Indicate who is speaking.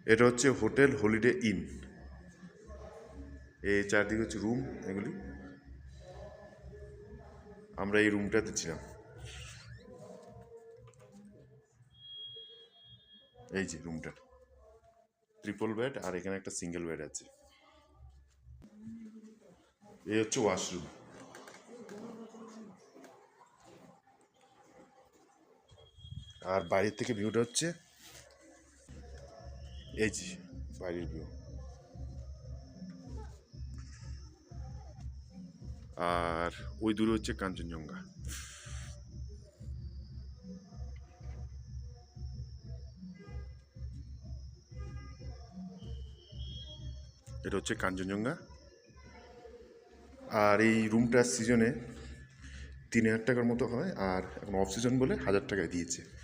Speaker 1: এটা হচ্ছে hotel holiday in. এই চারদিকে হচ্ছে রুম এগুলি। আমরা এই রুমটাতে ছিলাম। এই যে রুমটা, ট্রিপল বেড, আর এখানে একটা সিঙ্গেল বেড আছে। এই হচ্ছে ওয়াশরুম। আর বাইরের থেকে ভিউটা হচ্ছে এই যে বাইরের ভিউ। আর ওই দূরে হচ্ছে কাঞ্চনজঙ্ঘা। এটা হচ্ছে কাঞ্চনজঙ্ঘা। আর এই রুমটার সিজনে 3000 টাকার মতো হয়, আর এখন অফ সিজন বলে 1000 টাকায় দিয়েছে।